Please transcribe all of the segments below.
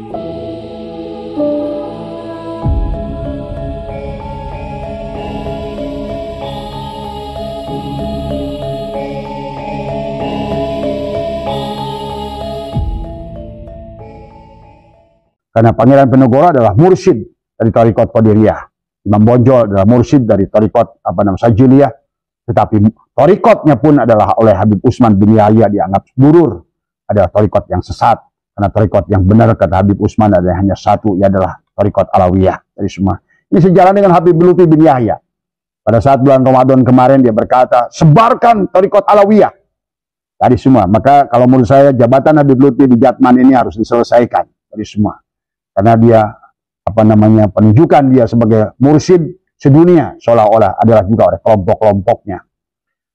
Karena Pangeran Penegoro adalah mursyid dari Thariqat Qadiriyah. Imam Bonjol adalah mursyid dari Thariqat Sajiliyah. Tetapi Thariqatnya pun adalah oleh Habib Utsman bin Yahya dianggap burur. Adalah Thariqat yang sesat. Karena Thariqat yang benar kata Habib Utsman adalah hanya satu, ia adalah Thariqat Alawiyah. Dari semua. Ini sejalan dengan Habib Lutfi bin Yahya. Pada saat bulan Ramadan kemarin dia berkata, sebarkan Thariqat Alawiyah. Dari semua. Maka kalau menurut saya jabatan Habib Lutfi di Jatman ini harus diselesaikan. Dari semua. Karena dia penunjukan dia sebagai mursyid sedunia seolah-olah adalah juga oleh kelompok-kelompoknya.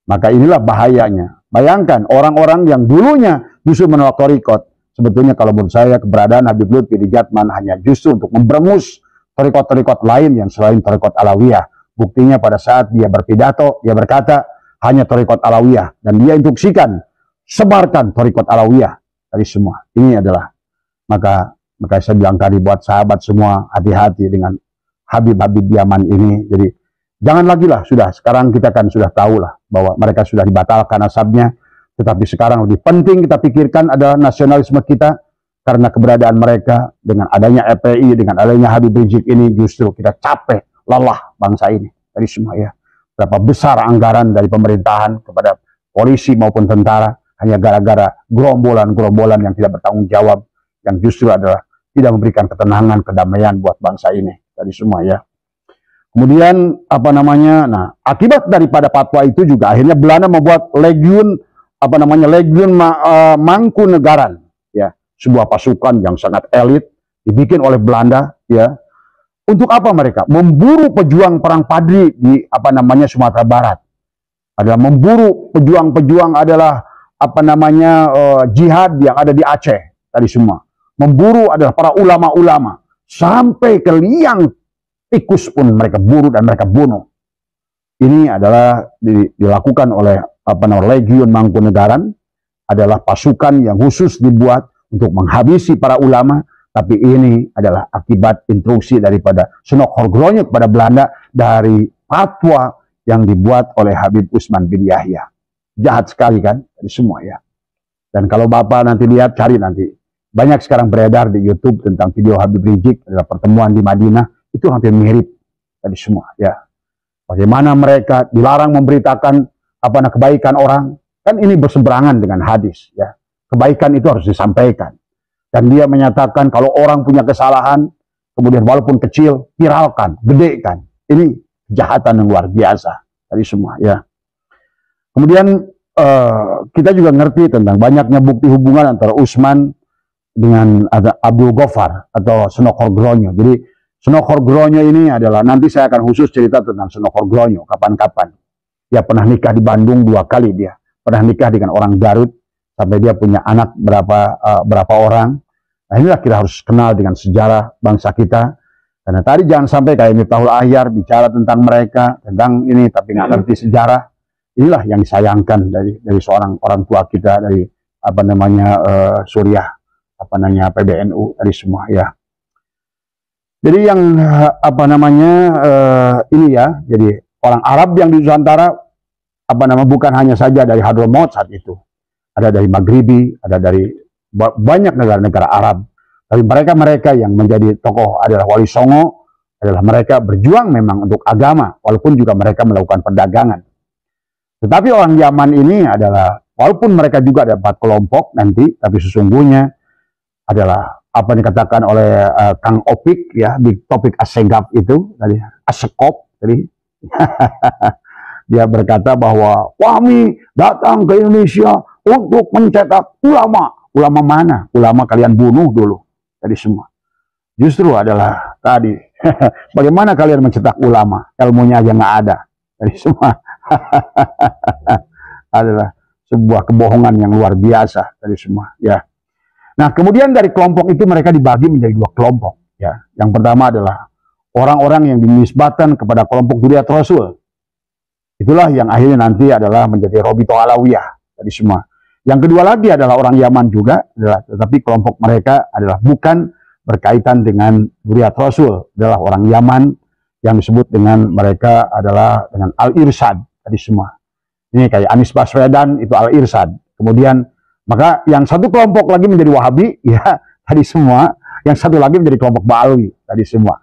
Maka inilah bahayanya. Bayangkan orang-orang yang dulunya justru menolak thariqat. Sebetulnya kalau menurut saya keberadaan Habib Lutfi di Jatman hanya justru untuk memberangus thariqat-thariqat lain yang selain thariqat Alawiyah. Buktinya pada saat dia berpidato, dia berkata hanya thariqat Alawiyah dan dia instruksikan sebarkan thariqat Alawiyah dari semua. Ini adalah maka saya bilang tadi buat sahabat semua hati-hati dengan Habib-Habib Yaman ini. Jadi jangan lagi lah, sudah sekarang kita kan sudah tahu lah bahwa mereka sudah dibatalkan nasabnya. Tetapi sekarang lebih penting kita pikirkan adalah nasionalisme kita, karena keberadaan mereka dengan adanya FPI, dengan adanya Habib Rizik ini justru kita capek, lelah bangsa ini dari semua ya. Berapa besar anggaran dari pemerintahan kepada polisi maupun tentara hanya gara-gara gerombolan-gerombolan yang tidak bertanggung jawab, yang justru adalah tidak memberikan ketenangan, kedamaian buat bangsa ini dari semua ya. Kemudian akibat daripada fatwa itu juga akhirnya Belanda membuat legiun Mangkunegaran ya, sebuah pasukan yang sangat elit dibikin oleh Belanda ya. Untuk apa mereka? Memburu pejuang perang Padri di Sumatera Barat. Adalah memburu pejuang-pejuang adalah jihad yang ada di Aceh tadi semua. Memburu adalah para ulama-ulama. Sampai ke liang tikus pun mereka buru dan mereka bunuh. Ini adalah dilakukan oleh Legiun Mangkunegaran. Adalah pasukan yang khusus dibuat untuk menghabisi para ulama. Tapi ini adalah akibat instruksi daripada Senok Horgronya kepada Belanda dari fatwa yang dibuat oleh Habib Utsman bin Yahya. Jahat sekali kan? Dari semua ya. Dan kalau Bapak nanti lihat, cari nanti. Banyak sekarang beredar di YouTube tentang video Habib Rizik adalah pertemuan di Madinah, itu hampir mirip dari semua ya. Bagaimana mereka dilarang memberitakan kebaikan orang, kan ini berseberangan dengan hadis ya. Kebaikan itu harus disampaikan. Dan dia menyatakan kalau orang punya kesalahan, kemudian walaupun kecil, viralkan, gedekan. Ini kejahatan yang luar biasa dari semua ya. Kemudian kita juga ngerti tentang banyaknya bukti hubungan antara Utsman dengan Abdul Ghaffar atau Senok Horgronya. Jadi Senok Horgronya ini adalah, nanti saya akan khusus cerita tentang Senok Horgronya kapan-kapan. Dia pernah nikah di Bandung 2 kali, dia pernah nikah dengan orang Garut sampai dia punya anak berapa orang. Nah inilah kita harus kenal dengan sejarah bangsa kita. Karena tadi jangan sampai kayak Miftahul Ahyar bicara tentang mereka, tentang ini tapi nggak ngerti sejarah. Inilah yang disayangkan dari seorang orang tua kita dari Suriah. PBNU dari semua ya. Jadi yang ini ya, jadi orang Arab yang di Nusantara bukan hanya saja dari Hadramaut saat itu, ada dari Maghribi, ada dari banyak negara-negara Arab. Tapi mereka yang menjadi tokoh adalah Wali Songo, adalah mereka berjuang memang untuk agama, walaupun juga mereka melakukan perdagangan. Tetapi orang Yaman ini adalah, walaupun mereka juga ada 4 kelompok nanti, tapi sesungguhnya adalah apa dikatakan oleh Kang Opik ya di topik Assegaf itu tadi, Asekop tadi. Dia berkata bahwa kami datang ke Indonesia untuk mencetak ulama. Ulama mana? Ulama kalian bunuh dulu dari semua. Justru adalah tadi bagaimana kalian mencetak ulama, ilmunya aja nggak ada dari semua. Adalah sebuah kebohongan yang luar biasa dari semua ya. Nah, kemudian dari kelompok itu mereka dibagi menjadi 2 kelompok ya. Yang pertama adalah orang-orang yang dinisbatan kepada kelompok Dzurriyyah Rasul. Itulah yang akhirnya nanti adalah menjadi Robito Alawiyah dari semua. Yang kedua lagi adalah orang Yaman juga, tetapi kelompok mereka adalah bukan berkaitan dengan Duriat Rasul adalah orang Yaman yang disebut dengan mereka adalah dengan Al-Irsyad tadi semua. Ini kayak Anies Baswedan itu Al-Irsyad. Kemudian maka yang satu kelompok lagi menjadi Wahabi ya tadi semua, yang satu lagi menjadi kelompok Ba'alwi tadi semua.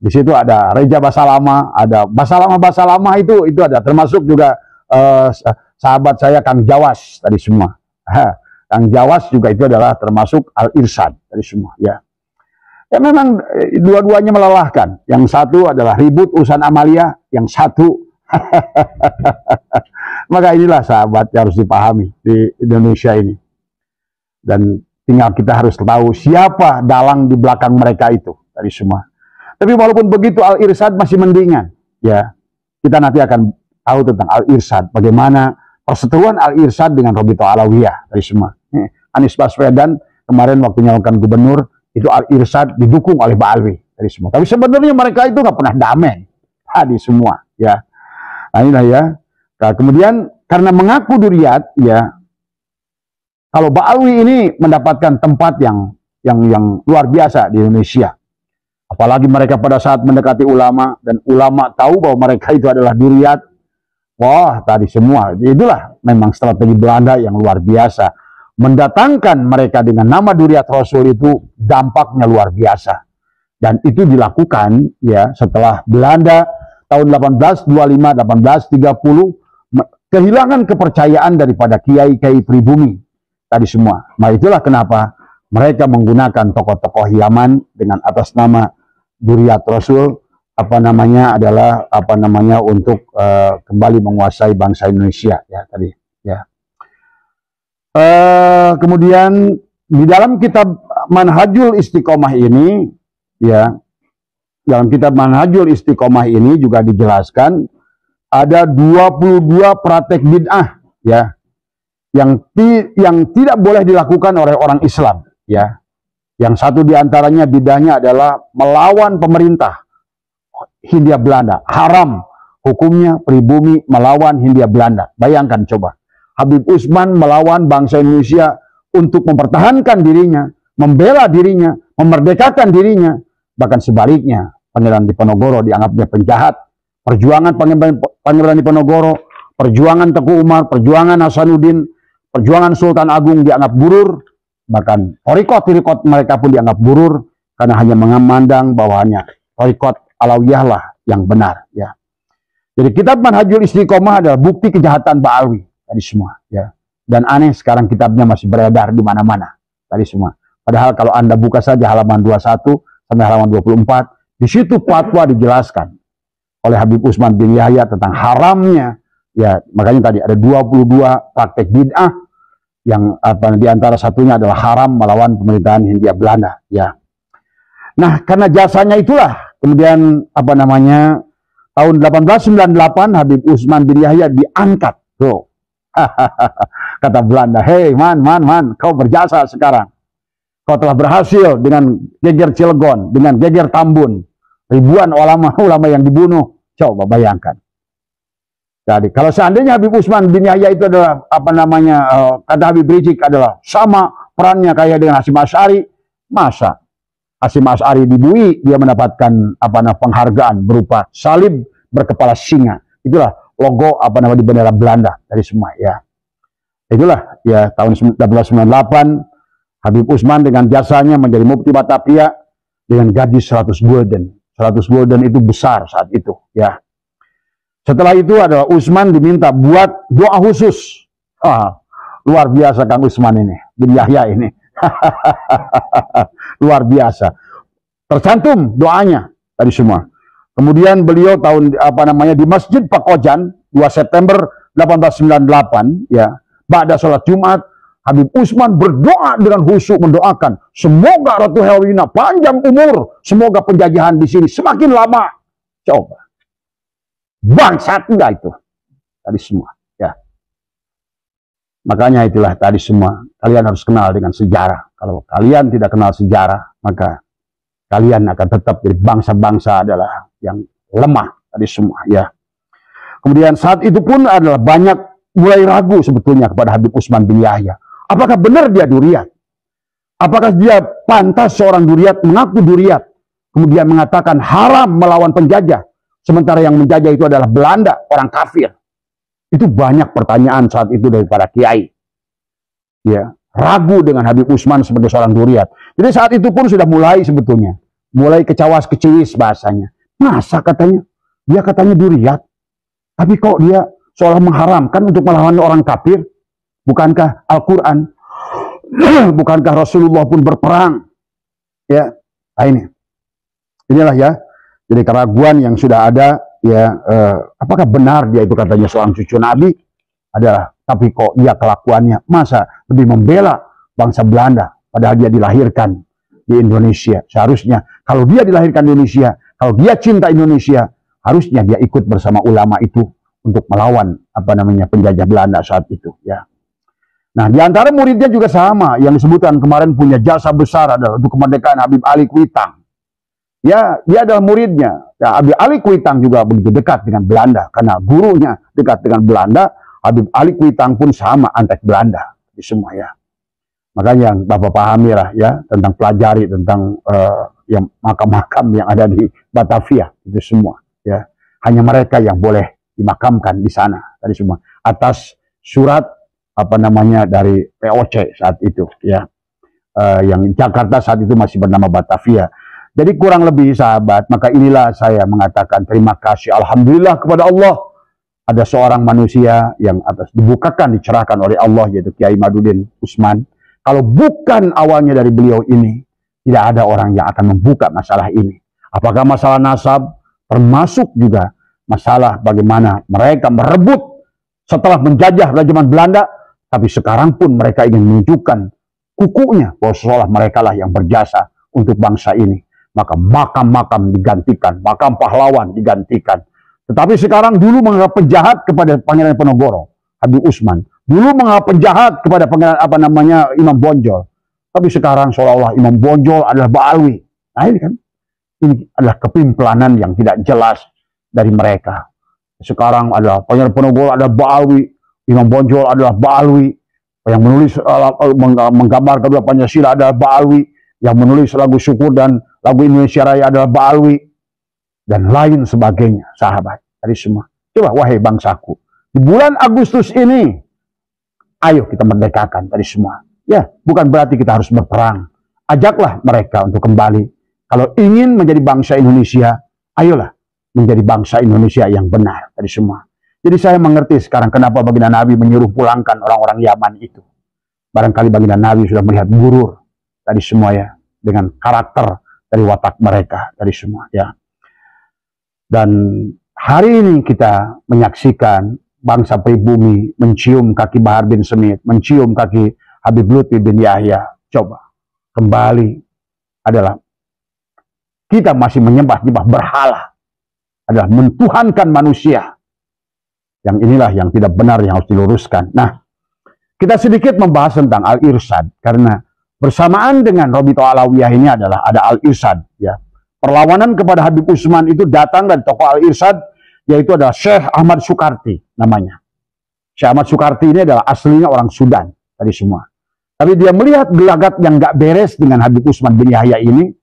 Di situ ada Reja Basalama, ada Basalama itu ada termasuk juga sahabat saya Kang Jawas tadi semua. Kang Jawas juga itu adalah termasuk Al-Irsyad tadi semua ya. Ya memang dua-duanya melelahkan. Yang satu adalah ribut urusan Amalia, yang satu maka inilah sahabat yang harus dipahami di Indonesia ini. Dan tinggal kita harus tahu siapa dalang di belakang mereka itu tadi semua. Tapi walaupun begitu Al-Irsyad masih mendingan ya. Kita nanti akan tahu tentang Al-Irsyad, bagaimana perseteruan Al-Irsyad dengan Robito Alawiyah tadi semua. Anies Baswedan kemarin waktu nyalonkan gubernur itu Al-Irsyad didukung oleh Ba'alwi dari semua. Tapi sebenarnya mereka itu nggak pernah damai tadi semua ya. Nah inilah ya. Nah, kemudian karena mengaku Duriat ya, kalau Ba'alwi ini mendapatkan tempat yang luar biasa di Indonesia. Apalagi mereka pada saat mendekati ulama dan ulama tahu bahwa mereka itu adalah Duriat. Wah tadi semua itulah memang strategi Belanda yang luar biasa. Mendatangkan mereka dengan nama Duriat Rasul itu dampaknya luar biasa. Dan itu dilakukan ya setelah Belanda tahun 1825-1830 kehilangan kepercayaan daripada kiai-kiai pribumi tadi semua. Nah itulah kenapa mereka menggunakan tokoh-tokoh Yaman dengan atas nama Duriat Rasul untuk kembali menguasai bangsa Indonesia ya tadi ya. Kemudian di dalam kitab Manhajul Istiqomah ini ya, dalam kitab Manhajul Istiqomah ini juga dijelaskan ada 22 praktek bid'ah ya yang tidak boleh dilakukan oleh orang Islam ya. Yang satu diantaranya bid'ahnya adalah melawan pemerintah Hindia Belanda, haram hukumnya pribumi melawan Hindia Belanda. Bayangkan coba. Habib Usman melawan bangsa Indonesia untuk mempertahankan dirinya, membela dirinya, memerdekakan dirinya. Bahkan sebaliknya, Pangeran Diponegoro dianggapnya penjahat. Perjuangan Pangeran Diponegoro, perjuangan Teguh Umar, perjuangan Hasanuddin, perjuangan Sultan Agung dianggap burur. Bahkan torikot mereka pun dianggap burur karena hanya memandang bahwanya torikot Alawiyah lah yang benar. Ya. Jadi kitab Manhajul Istiqomah adalah bukti kejahatan Ba'alwi. Tadi semua ya. Dan aneh sekarang kitabnya masih beredar di mana-mana tadi semua. Padahal kalau Anda buka saja halaman 21 sampai halaman 24, di situ fatwa dijelaskan oleh Habib Usman bin Yahya tentang haramnya ya. Makanya tadi ada 22 praktek bid'ah yang di antara satunya adalah haram melawan pemerintahan Hindia Belanda ya. Nah, karena jasanya itulah kemudian tahun 1898 Habib Usman bin Yahya diangkat tuh. Kata Belanda, hei man, kau berjasa sekarang. Kau telah berhasil dengan geger Cilegon, dengan geger Tambun. Ribuan ulama yang dibunuh. Coba bayangkan. Jadi kalau seandainya Habib Usman bin Yahya itu adalah kata Habib Rizik adalah sama perannya kayak dengan Hasyim Asy'ari, masa Hasyim Asy'ari di Bui dia mendapatkan penghargaan berupa salib berkepala singa. Itulah logo di bendera Belanda dari semua ya. Itulah ya tahun 1998 Habib Usman dengan jasanya menjadi mufti Batavia dengan gaji 100 gulden. 100 gulden itu besar saat itu ya. Setelah itu adalah Usman diminta buat doa khusus. Luar biasa Kang Usman ini, bin Yahya ini. Luar biasa. Tercantum doanya tadi semua. Kemudian beliau di Masjid Pakojan 2 September 1898 ya, ba'da sholat Jumat, Habib Usman berdoa dengan khusyuk mendoakan semoga Ratu Helwina panjang umur, semoga penjajahan di sini semakin lama. Coba. Bangsat enggak itu? Tadi semua ya. Makanya itulah tadi semua kalian harus kenal dengan sejarah. Kalau kalian tidak kenal sejarah, maka kalian akan tetap jadi bangsa-bangsa adalah yang lemah tadi semua ya. Kemudian saat itu pun adalah banyak mulai ragu sebetulnya kepada Habib Usman bin Yahya. Apakah benar dia Duriat? Apakah dia pantas seorang Duriat mengaku Duriat, kemudian mengatakan haram melawan penjajah, sementara yang menjajah itu adalah Belanda, orang kafir? Itu banyak pertanyaan saat itu dari para kiai. Ya, ragu dengan Habib Utsman sebagai seorang Duriat. Jadi saat itu pun sudah mulai sebetulnya, mulai kecawas keciwis bahasanya. Masa katanya, dia katanya Duriat, tapi kok dia seolah mengharamkan untuk melawan orang kafir? Bukankah Al-Quran, bukankah Rasulullah pun berperang? Ya, nah inilah ya. Jadi keraguan yang sudah ada, ya, apakah benar dia itu katanya seorang cucu Nabi adalah, tapi kok dia kelakuannya masa lebih membela bangsa Belanda, padahal dia dilahirkan di Indonesia. Seharusnya kalau dia dilahirkan di Indonesia, kalau dia cinta Indonesia, harusnya dia ikut bersama ulama itu untuk melawan penjajah Belanda saat itu, ya. Nah, di antara muridnya juga sama, yang disebutkan kemarin punya jasa besar adalah untuk kemerdekaan, Habib Ali Kuitang. Ya, dia adalah muridnya. Ya, Habib Ali Kuitang juga begitu dekat dengan Belanda, karena gurunya dekat dengan Belanda. Habib Ali Kuitang pun sama antek Belanda di semua, ya. Makanya yang Bapak pahami lah, ya, tentang pelajari tentang yang makam-makam yang ada di Batavia itu semua, ya. Hanya mereka yang boleh dimakamkan di sana tadi semua atas surat dari POC saat itu, ya. Yang Jakarta saat itu masih bernama Batavia. Jadi kurang lebih sahabat, maka inilah saya mengatakan terima kasih alhamdulillah kepada Allah, ada seorang manusia yang atas dibukakan, dicerahkan oleh Allah, yaitu Kiai Madudin Utsman. Kalau bukan awalnya dari beliau ini, tidak ada orang yang akan membuka masalah ini. Apakah masalah nasab, termasuk juga masalah bagaimana mereka merebut setelah menjajah zaman Belanda, tapi sekarang pun mereka ingin menunjukkan kukunya bahwa seolah mereka lah yang berjasa untuk bangsa ini. Maka makam-makam digantikan, makam pahlawan digantikan. Tetapi sekarang dulu menganggap penjahat kepada Pangeran Penogoro, Habib Utsman. Dulu menganggap penjahat kepada Pangeran Imam Bonjol. Tapi sekarang seolah-olah Imam Bonjol adalah Ba'alwi. Nah ini kan, ini adalah kepimplanan yang tidak jelas dari mereka. Sekarang adalah Pangeran Penogoro adalah Ba'alwi, Imam Bonjol adalah Ba'alwi, yang menulis menggambar kedua Pancasila adalah Ba'alwi, yang menulis lagu syukur dan lagu Indonesia Raya adalah Ba'alwi, dan lain sebagainya, sahabat dari semua. Coba wahai bangsaku, di bulan Agustus ini, ayo kita merdekakan dari semua. Ya, bukan berarti kita harus berperang. Ajaklah mereka untuk kembali. Kalau ingin menjadi bangsa Indonesia, ayolah menjadi bangsa Indonesia yang benar dari semua. Jadi saya mengerti sekarang kenapa baginda Nabi menyuruh pulangkan orang-orang Yaman itu. Barangkali baginda Nabi sudah melihat gurur dari semua, ya, dengan karakter dari watak mereka dari semua, ya. Dan hari ini kita menyaksikan bangsa pribumi mencium kaki Bahar bin Smith, mencium kaki Habib Lutfi bin Yahya. Coba kembali adalah kita masih menyembah-nyembah berhala, adalah mentuhankan manusia. Yang inilah yang tidak benar, yang harus diluruskan. Nah, kita sedikit membahas tentang Al-Irsyad, karena bersamaan dengan Robito Alawiyah ini adalah ada Al-Irsyad, ya. Perlawanan kepada Habib Utsman itu datang dari tokoh Al-Irsyad, yaitu adalah Syekh Ahmad Sukarti namanya. Syekh Ahmad Sukarti ini adalah aslinya orang Sudan tadi semua. Tapi dia melihat gelagat yang gak beres dengan Habib Utsman bin Yahya ini.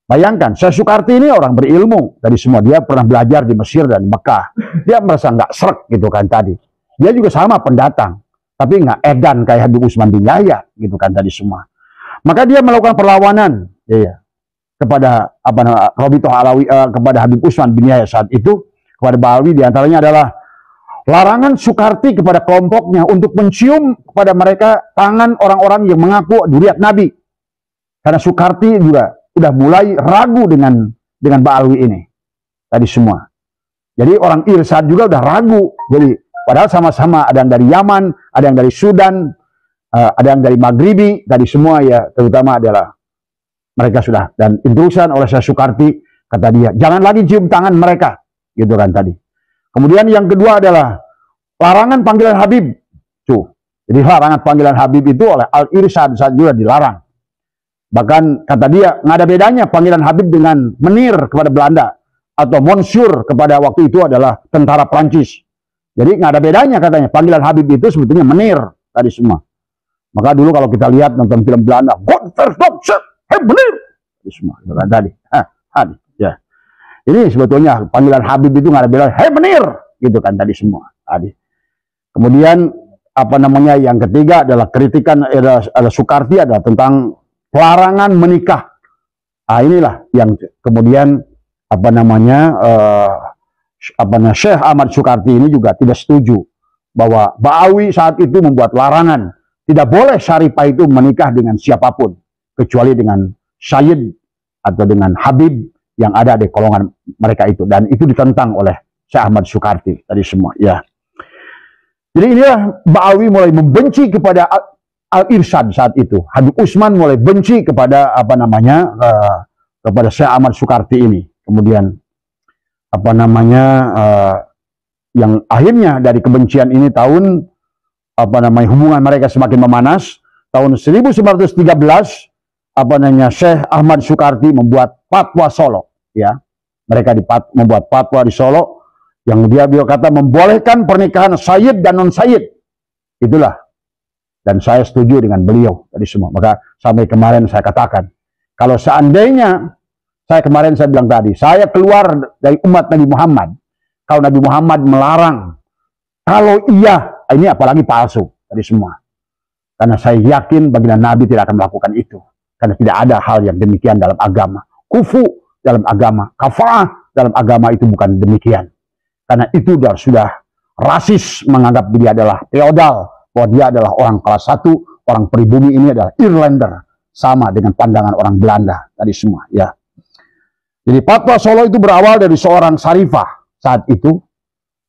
Bayangkan, Syekh Sukarti ini orang berilmu dari semua. Dia pernah belajar di Mesir dan Mekah. Dia merasa nggak srek gitu kan tadi. Dia juga sama pendatang, tapi nggak edan kayak Habib Utsman bin Yahya gitu kan tadi semua. Maka dia melakukan perlawanan, ya, kepada Robito Alawi, kepada Habib Utsman bin Yahya saat itu, kepada Ba'alwi. Diantaranya adalah larangan Sukarti kepada kelompoknya untuk mencium kepada mereka tangan orang-orang yang mengaku Duriat Nabi. Karena Sukarti juga udah mulai ragu dengan Ba'alwi ini tadi semua. Jadi orang Irsyad juga udah ragu. Jadi padahal sama-sama ada yang dari Yaman, ada yang dari Sudan, ada yang dari Maghribi, tadi semua, ya, terutama adalah mereka sudah, dan instruksian oleh Syekh Sukarti, kata dia, jangan lagi cium tangan mereka, gitu kan tadi. Kemudian yang kedua adalah larangan panggilan Habib. Tuh. Jadi larangan panggilan Habib itu oleh Al-Irsyad saat juga dilarang. Bahkan kata dia, nggak ada bedanya panggilan Habib dengan menir kepada Belanda, atau monsieur kepada waktu itu adalah tentara Prancis. Jadi nggak ada bedanya katanya, panggilan Habib itu sebetulnya menir tadi semua. Maka dulu kalau kita lihat nonton film Belanda, God first dog shit, bener. Semua tadi. Ya. Ini sebetulnya panggilan Habib itu nggak ada bilang, bener, gitu kan tadi semua. Tadi. Kemudian apa namanya yang ketiga adalah kritikan adalah Soekarti adalah tentang pelarangan menikah. Nah, inilah yang kemudian apa namanya Syekh Ahmad Soekarti ini juga tidak setuju bahwa Ba'awi saat itu membuat larangan tidak boleh Syarifah itu menikah dengan siapapun kecuali dengan Syed atau dengan Habib yang ada di golongan mereka itu, dan itu ditentang oleh Syekh Ahmad Soekarti tadi semua ya. Jadi inilah Ba'awi mulai membenci kepada Al-Irsyad saat itu. Habib Usman mulai benci kepada apa namanya kepada Syekh Ahmad Soekarti ini. Kemudian apa namanya yang akhirnya dari kebencian ini tahun apa namanya hubungan mereka semakin memanas. Tahun 1913 apa namanya Syekh Ahmad Soekarti membuat fatwa Solo ya. Mereka membuat fatwa di Solo yang dia kata membolehkan pernikahan Sayyid dan non Sayyid. Itulah. Dan saya setuju dengan beliau tadi semua. Maka sampai kemarin saya katakan, kalau seandainya saya bilang tadi, saya keluar dari umat Nabi Muhammad. Kalau Nabi Muhammad melarang, kalau iya, ini apalagi palsu tadi semua. Karena saya yakin baginda Nabi tidak akan melakukan itu. Karena tidak ada hal yang demikian dalam agama. Kufu dalam agama, kafarah dalam agama itu bukan demikian. Karena itu sudah rasis menganggap dia adalah feodal, bahwa dia adalah orang kelas 1, orang pribumi ini adalah Irlander, sama dengan pandangan orang Belanda tadi semua ya. Jadi fatwa Solo itu berawal dari seorang Syarifah saat itu.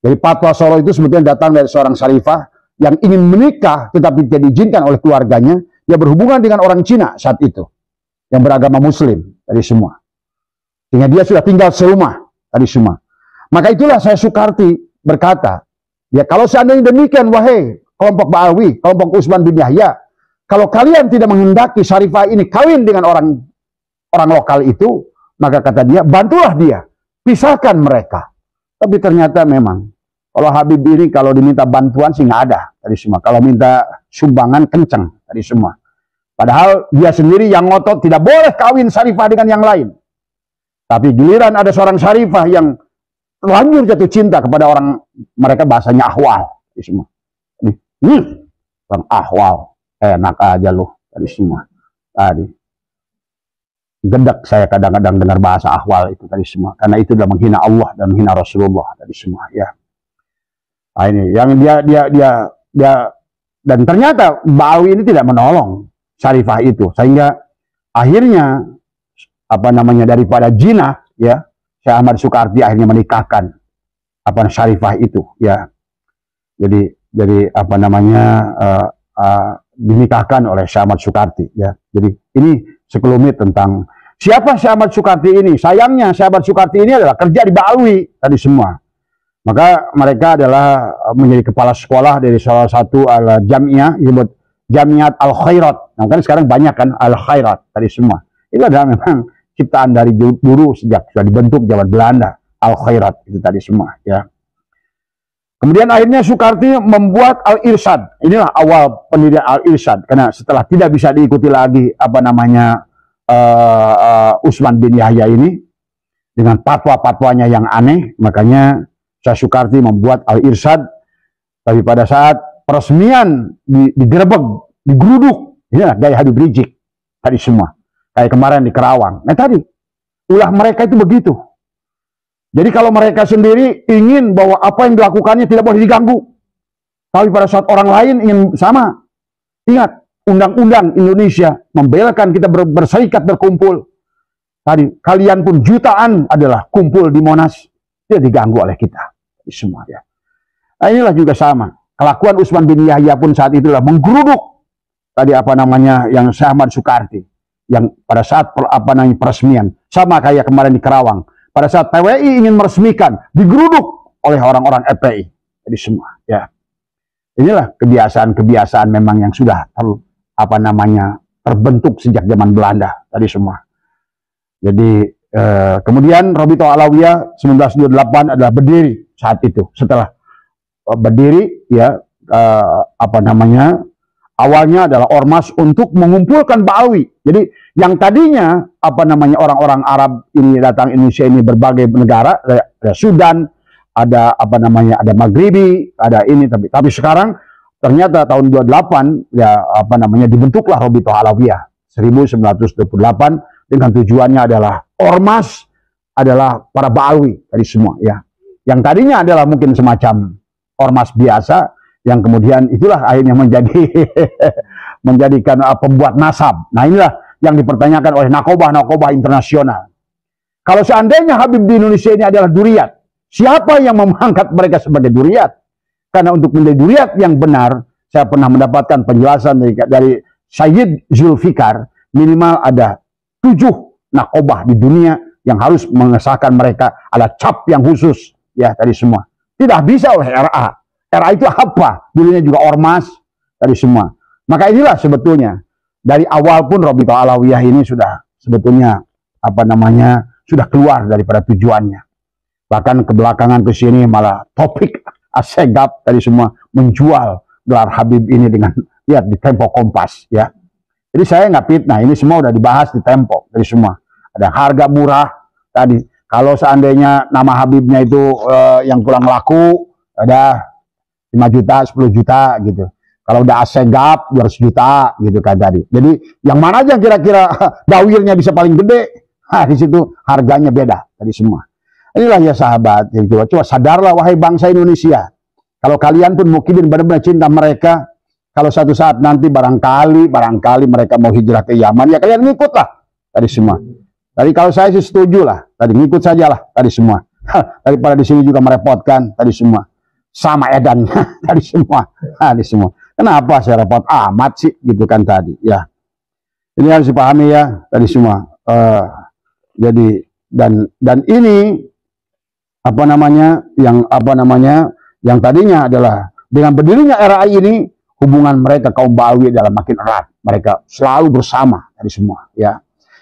Jadi fatwa Solo itu sebetulnya datang dari seorang Syarifah yang ingin menikah tetapi tidak diizinkan oleh keluarganya. Dia berhubungan dengan orang Cina saat itu yang beragama Muslim tadi semua. Sehingga dia sudah tinggal serumah tadi semua. Maka itulah saya Soekarti berkata, ya kalau seandainya demikian, wahai kelompok Ba'awi, kelompok Usman bin Yahya, kalau kalian tidak menghendaki Syarifah ini kawin dengan orang lokal itu, maka kata dia, bantulah dia, pisahkan mereka. Tapi ternyata memang, kalau Habib ini kalau diminta bantuan sih nggak ada tadi semua. Kalau minta sumbangan kenceng tadi semua. Padahal dia sendiri yang ngotot tidak boleh kawin Syarifah dengan yang lain. Tapi giliran ada seorang Syarifah yang terlanjur jatuh cinta kepada orang, mereka bahasanya ahwal tadi semua. Bang ahwal, enak aja loh tadi semua. Tadi gedek saya kadang-kadang dengar bahasa ahwal itu tadi semua, karena itu sudah menghina Allah dan menghina Rasulullah tadi semua ya. Nah, ini yang dia dan ternyata Ba'awi ini tidak menolong Syarifah itu, sehingga akhirnya apa namanya daripada jinah ya, Syekh Ahmad Soekarti akhirnya menikahkan apa Syarifah itu ya. Jadi apa namanya dinikahkan oleh Syekh Ahmad Soekarti ya. Jadi ini sekelumit tentang siapa Syekh Ahmad Soekarti ini. Sayangnya Syekh Ahmad Soekarti ini adalah kerja di Ba'awi tadi semua. Maka mereka adalah menjadi kepala sekolah dari salah satu jamiah disebut Jamiat Al-Khairat. Nah, kan sekarang banyak kan Al-Khairat tadi semua. Itu adalah memang ciptaan dari dulu sejak sudah dibentuk zaman Belanda. Al-Khairat itu tadi semua ya. Kemudian akhirnya Soekarti membuat Al-Irsyad. Inilah awal pendirian Al-Irsyad. Karena setelah tidak bisa diikuti lagi apa namanya Usman bin Yahya ini dengan fatwa-fatwanya yang aneh, makanya Syekh Soekarti membuat Al-Irsyad. Tapi pada saat peresmian digerebek, digeruduk, ya gaya Habib Rizik tadi semua. Kayak kemarin di Kerawang. Nah tadi ulah mereka itu begitu. Jadi kalau mereka sendiri ingin bahwa apa yang dilakukannya tidak boleh diganggu. Tapi pada saat orang lain ingin sama. Ingat, undang-undang Indonesia membelakan kita berserikat, berkumpul. Tadi, kalian pun jutaan adalah kumpul di Monas. Tidak diganggu oleh kita. Semua ya. Nah, inilah juga sama. Kelakuan Usman bin Yahya pun saat itulah menggeruduk. Tadi apa namanya, yang Syekh Ahmad Soekarti. Yang pada saat peresmian. Sama kayak kemarin di Kerawang. Pada saat PWI ingin meresmikan, digeruduk oleh orang-orang FPI. Jadi semua, ya. Inilah kebiasaan-kebiasaan memang yang sudah terbentuk sejak zaman Belanda tadi semua. Jadi kemudian Rabithah Alawiyah 1928 adalah berdiri saat itu. Setelah berdiri, ya Awalnya adalah ormas untuk mengumpulkan Ba'alawi. Jadi yang tadinya orang-orang Arab ini datang Indonesia ini berbagai negara, ada Sudan, ada ada Maghribi, ada ini, tapi sekarang ternyata tahun 28 ya dibentuklah Rabithah Alawiyah 1928 dengan tujuannya adalah ormas adalah para Ba'alawi dari semua ya. Yang tadinya adalah mungkin semacam ormas biasa, yang kemudian itulah akhirnya menjadikan pembuat nasab. Nah, inilah yang dipertanyakan oleh nakobah internasional. Kalau seandainya Habib di Indonesia ini adalah duriat, siapa yang mengangkat mereka sebagai duriat? Karena untuk menjadi duriat yang benar, saya pernah mendapatkan penjelasan dari Sayyid Zulfikar, minimal ada 7 nakobah di dunia yang harus mengesahkan mereka, ada cap yang khusus ya dari semua. Tidak bisa oleh RA. RA itu apa? Dulunya juga ormas dari semua. Maka inilah sebetulnya dari awal pun Rabithah Alawiyah ini sudah sebetulnya sudah keluar daripada tujuannya. Bahkan kebelakangan ke sini malah topik Assegaf dari semua menjual gelar Habib ini dengan lihat di Tempo Kompas ya. Jadi saya nggak fitnah, ini semua udah dibahas di Tempo dari semua. Ada harga murah tadi. Kalau seandainya nama Habibnya itu yang kurang laku ada 5 juta, 10 juta gitu. Kalau udah Assegaf 200 juta gitu kan tadi. Jadi yang mana aja kira-kira dawirnya bisa paling gede? Nah, di situ harganya beda tadi semua. Inilah ya sahabat, coba sadarlah wahai bangsa Indonesia. Kalau kalian pun mukmin benar-benar cinta mereka, kalau satu saat nanti barangkali mereka mau hijrah ke Yaman, ya kalian ngikutlah tadi semua. Tadi kalau saya sih setuju lah, tadi ngikut sajalah tadi semua. Daripada di sini juga merepotkan tadi semua. Sama edannya tadi semua. Kenapa saya repot amat sih gitu kan tadi ya. Ini harus dipahami ya tadi semua. Jadi dan ini yang tadinya adalah dengan berdirinya RAI ini hubungan mereka kaum Ba'alawi adalah makin erat. Mereka selalu bersama tadi semua ya.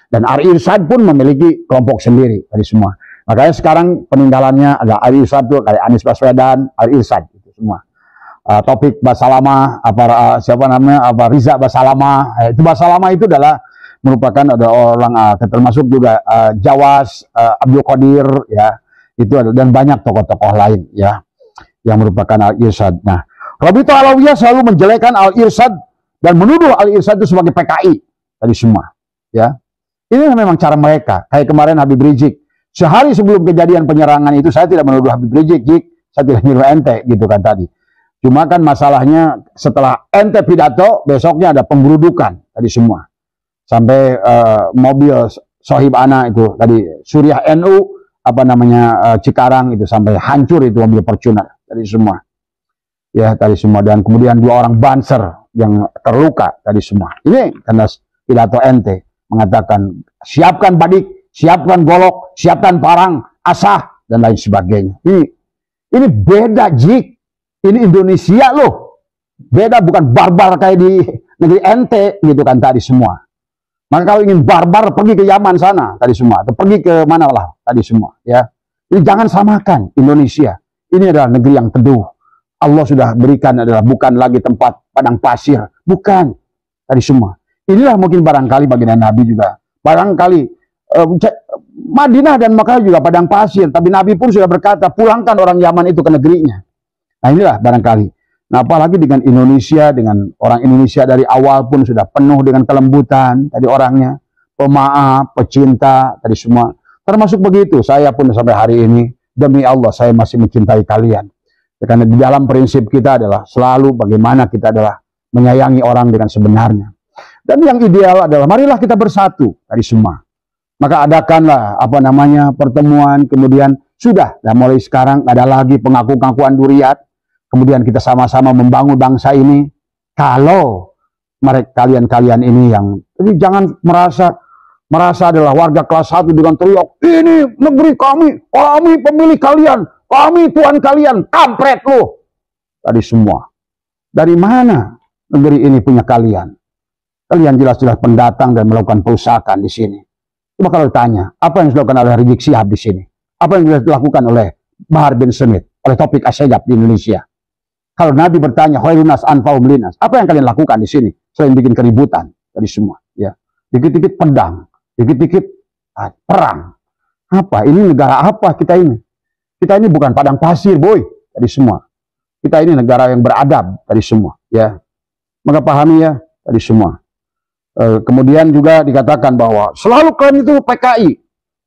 Dan Ari Irsyad pun memiliki kelompok sendiri tadi semua. Makanya sekarang peninggalannya ada Ari Irsyad tuh kayak Anies Baswedan, Ari Irsyad itu semua. Topik Basalamah, Riza Basalamah. Itu Basalamah itu adalah merupakan ada orang termasuk juga Jawas, Abdul Qadir ya. Itu ada dan banyak tokoh-tokoh lain ya yang merupakan Al Irsyad. Nah, Rabithah Alawiyah selalu menjelekkan Al Irsyad dan menuduh Al Irsyad itu sebagai PKI tadi semua ya. Ini memang cara mereka. Kayak kemarin Habib Rizik. Sehari sebelum kejadian penyerangan itu saya tidak menuduh Habib Rizik, saya tidak menuduh ente gitu kan tadi. Cuma kan masalahnya setelah ente pidato, besoknya ada penggerudukan tadi semua. Sampai mobil Sohib Ana itu tadi Suriah NU Cikarang itu sampai hancur itu mobil Fortuner tadi semua. Ya tadi semua dan kemudian 2 orang Banser yang terluka tadi semua. Ini karena pidato ente mengatakan siapkan badik, siapkan golok, siapkan parang, asah dan lain sebagainya. Ini beda Jik. Ini Indonesia loh. Beda, bukan barbar kayak di negeri ente gitu kan tadi semua. Maka kalau ingin barbar pergi ke Yaman sana tadi semua atau pergi ke mana lah tadi semua ya. Ini jangan samakan Indonesia. Ini adalah negeri yang teduh. Allah sudah berikan adalah bukan lagi tempat padang pasir, bukan tadi semua. Inilah mungkin barangkali baginda Nabi juga. Barangkali Madinah dan Makkah juga padang pasir. Tapi Nabi pun sudah berkata, pulangkan orang Yaman itu ke negerinya. Nah inilah barangkali. Nah apalagi dengan Indonesia, dengan orang Indonesia dari awal pun sudah penuh dengan kelembutan. Tadi orangnya, pemaaf, pecinta, tadi semua. Termasuk begitu, saya pun sampai hari ini, demi Allah saya masih mencintai kalian. Karena di dalam prinsip kita adalah selalu bagaimana kita adalah menyayangi orang dengan sebenarnya. Dan yang ideal adalah marilah kita bersatu dari semua. Maka adakanlah pertemuan, kemudian sudah dan mulai sekarang ada lagi pengaku-pengakuan duriat. Kemudian kita sama-sama membangun bangsa ini. Kalau kalian ini yang jadi jangan merasa adalah warga kelas 1 dengan teriak, ini negeri kami pemilik kalian, kami Tuhan kalian, kampret loh. Tadi semua. Dari mana negeri ini punya kalian? Kalian jelas-jelas pendatang dan melakukan perusahaan di sini. Coba kalau ditanya, apa yang dilakukan oleh Rizik Syihab di sini? Apa yang dilakukan oleh Bahar bin Smith, oleh Taufik Assegaf di Indonesia? Kalau Nabi bertanya, khairun nas anfa'uhum linnas, apa yang kalian lakukan di sini selain bikin keributan tadi semua, ya. Dikit-dikit pedang, dikit-dikit perang. Apa? Ini negara apa kita ini? Kita ini bukan padang pasir, boy, tadi semua. Kita ini negara yang beradab tadi semua, ya. Maka pahami ya tadi semua. Kemudian juga dikatakan bahwa selalu kalian itu PKI,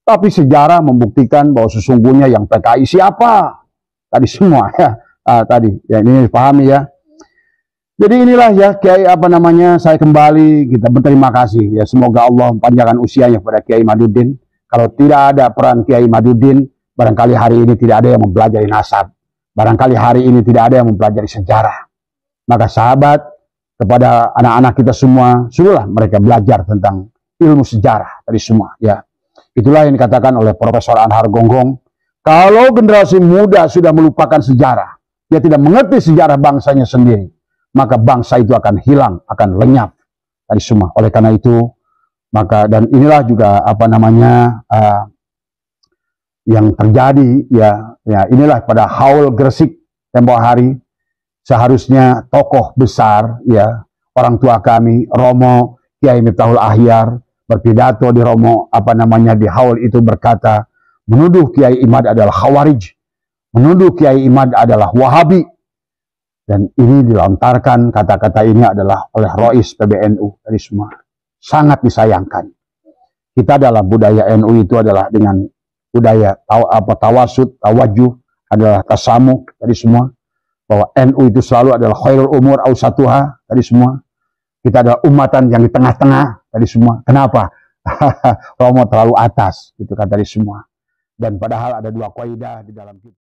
tapi sejarah membuktikan bahwa sesungguhnya yang PKI siapa? Tadi semua ya. Tadi ya, ini pahami ya. Jadi inilah ya Kiai saya kembali kita berterima kasih ya, semoga Allah panjangkan usianya kepada Kiai Madudin. Kalau tidak ada peran Kiai Madudin, barangkali hari ini tidak ada yang mempelajari nasab, barangkali hari ini tidak ada yang mempelajari sejarah. Maka sahabat, kepada anak-anak kita semua, suruhlah mereka belajar tentang ilmu sejarah tadi semua ya. Itulah yang dikatakan oleh Profesor Anhar Gonggong, kalau generasi muda sudah melupakan sejarah, dia tidak mengerti sejarah bangsanya sendiri, maka bangsa itu akan hilang, akan lenyap tadi semua. Oleh karena itu, maka dan inilah juga yang terjadi ya inilah pada Haul Gresik tempo hari. Seharusnya tokoh besar ya, orang tua kami Romo Kiai Miftahul Ahyar berpidato di Romo di Haul itu berkata, menuduh Kiai Imad adalah Khawarij, menuduh Kiai Imad adalah Wahabi. Dan ini dilontarkan kata-kata ini adalah oleh Rois PBNU dari semua. Sangat disayangkan. Kita dalam budaya NU itu adalah dengan budaya tawasud, tawajuh, adalah tasamuh dari semua. Bahwa NU itu selalu adalah khairul umur awsatuha dari semua. Kita adalah umatan yang di tengah-tengah dari semua. Kenapa? Romo terlalu atas, gitu kan dari semua. Dan padahal ada dua kaidah di dalam kita.